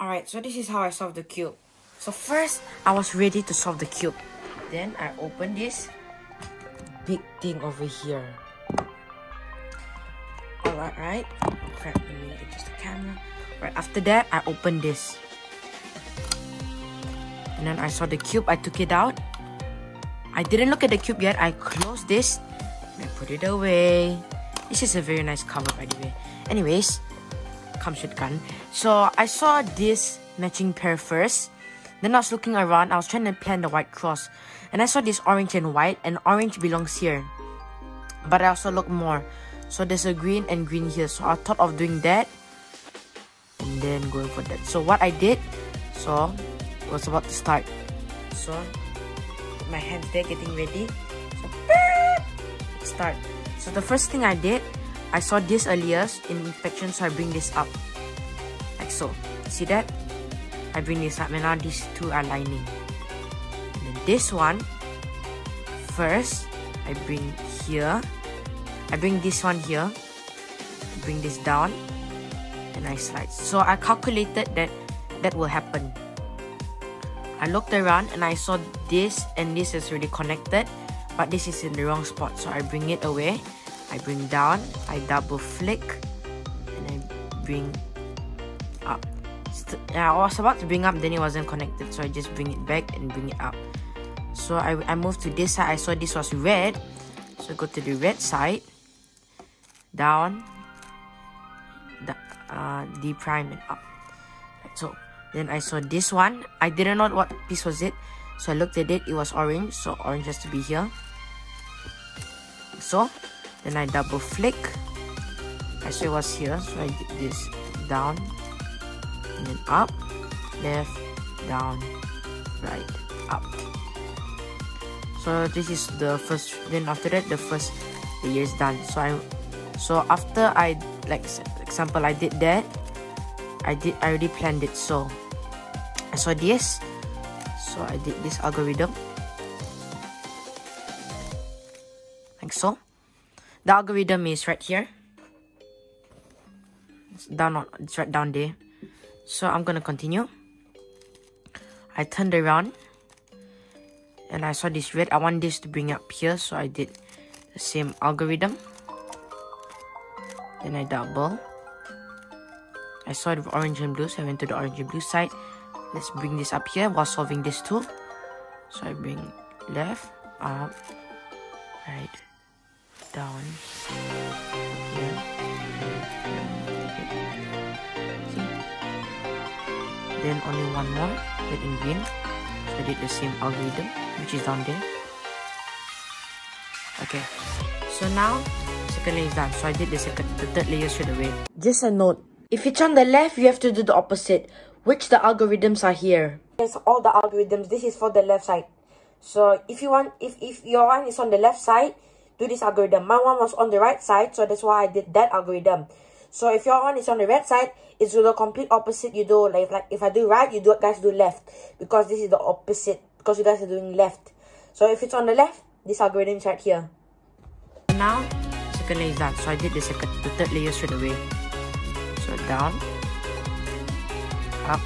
Alright, so this is how I solved the cube. So first, I was ready to solve the cube. Then I opened this big thing over here. Alright, right? Crap, let me adjust the camera. Right after that, I opened this. And then I saw the cube, I took it out. I didn't look at the cube yet, I closed this. And I put it away. This is a very nice cover, by the way. Anyways, comes with gun. So I saw this matching pair first. Then I was looking around, I was trying to plan the white cross. And I saw this orange and white, and orange belongs here. But I also looked more. So there's a green and green here. So I thought of doing that. And then going for that. So what I did, so it was about to start. So put my hands there getting ready. So start. So the first thing I did, I saw this earlier in inspection, so I bring this up. Like so. See that? I bring this up, and now these two are lining. And then this one, first, I bring here. I bring this one here. I bring this down. And I slide. So I calculated that that will happen. I looked around and I saw this and this is already connected, but this is in the wrong spot. So I bring it away. I bring down, I double flick, and I bring up. I was about to bring up, then it wasn't connected, so I just bring it back and bring it up. So I moved to this side. I saw this was red, so I go to the red side, down, D prime and up. Like so. Then I saw this one. I didn't know what piece was it, so I looked at it. It was orange, so orange has to be here. So then I double flick. I saw it was here, so I did this down and then up, left, down, right, up. So this is the first. Then after that, the first layer is done. So after I, like example, I did that. I already planned it. So I saw this. So I did this algorithm. Like so. The algorithm is right here. It's right down there. So I'm gonna continue. I turned around and I saw this red. I want this to bring up here, so I did the same algorithm. Then I double. I saw the orange and blue, so I went to the orange and blue side. Let's bring this up here while solving this too. So I bring left, up, right, down, here, see? Then only one more, red and green. So I did the same algorithm, which is down there. Okay, so now second layer is done. So I did the third layer straight away. Just a note, if it's on the left, you have to do the opposite, which the algorithms are here. It's all the algorithms. This is for the left side. So if you want, if your one is on the left side, do this algorithm. My one was on the right side, so that's why I did that algorithm. So if your one is on the right side, it's the complete opposite. You do like if I do right, you guys do left, because this is the opposite, because you guys are doing left. So if it's on the left, this algorithm is right here. Now second layer is done. So I did the third layer straight away. So down, up,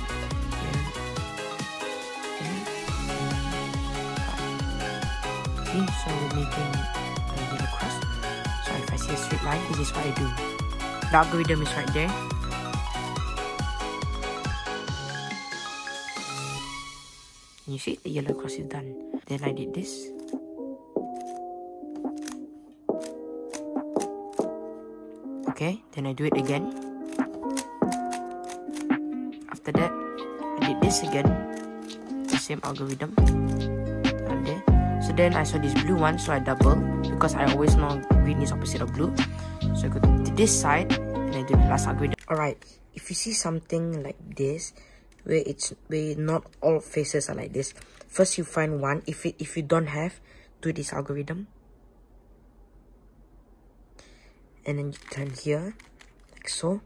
see, so we're making a little cross. So if I see a straight line, this is what I do. The algorithm is right there. You see, the yellow cross is done. Then I did this. Okay, then I do it again. After that, I did this again. The same algorithm. Down there. So then I saw this blue one, so I double, because I always know green is opposite of blue. So I go to this side and I do the last algorithm. Alright, if you see something like this, where not all faces are like this, first you find one. If you don't have, do this algorithm. And then you turn here, like so.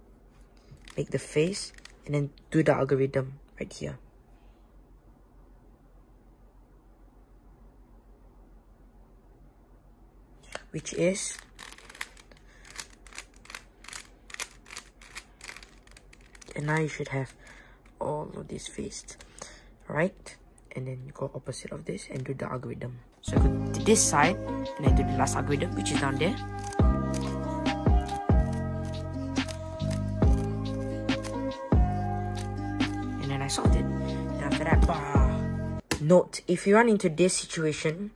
Make the face, and then do the algorithm right here. Which is and now you should have all of this faced, right? And then you go opposite of this and do the algorithm. So I go to this side and I do the last algorithm, which is down there. And then I solved it. And after that, bah. Note, if you run into this situation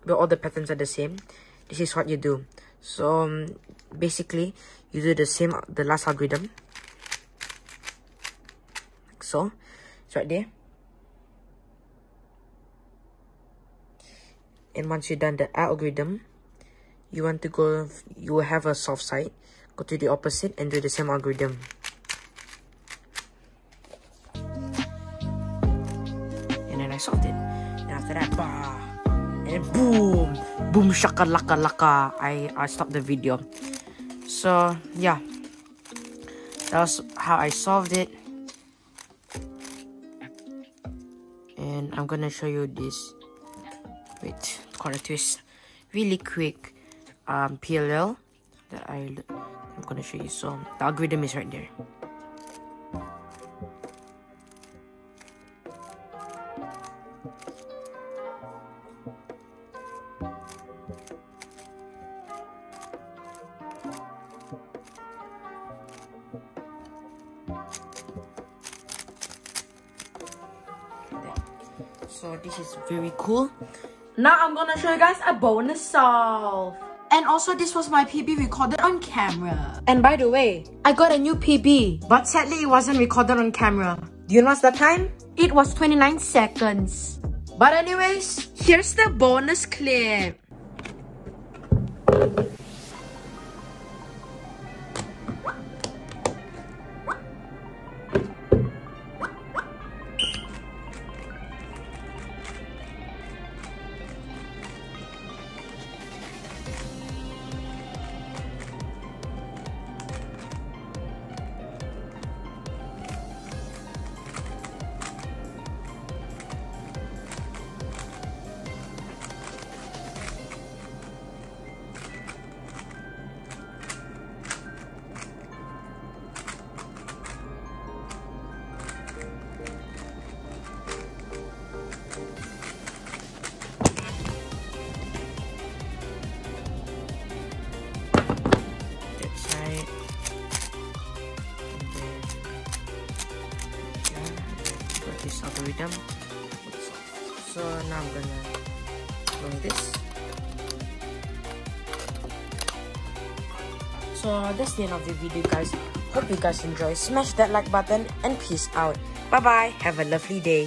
where all the patterns are the same, this is what you do. So basically, you do the last algorithm. Like so. It's right there. And once you're done the algorithm, you want to go, you will have a soft side. Go to the opposite and do the same algorithm. And then I solved it. And after that, bah. And then boom. Boom shaka laka laka. I stopped the video. So yeah. That was how I solved it. And I'm gonna show you this. Wait, corner twist. Really quick PLL that I'm gonna show you. So the algorithm is right there. So this is very cool. Now I'm gonna show you guys a bonus solve. And also this was my PB recorded on camera. And by the way, I got a new PB, but sadly it wasn't recorded on camera. Do you know what's the time? It was 29 seconds. But anyways, here's the bonus clip. This algorithm. So now I'm gonna close this. So that's the end of the video, guys. Hope you guys enjoy. Smash that like button and peace out. Bye bye. Have a lovely day.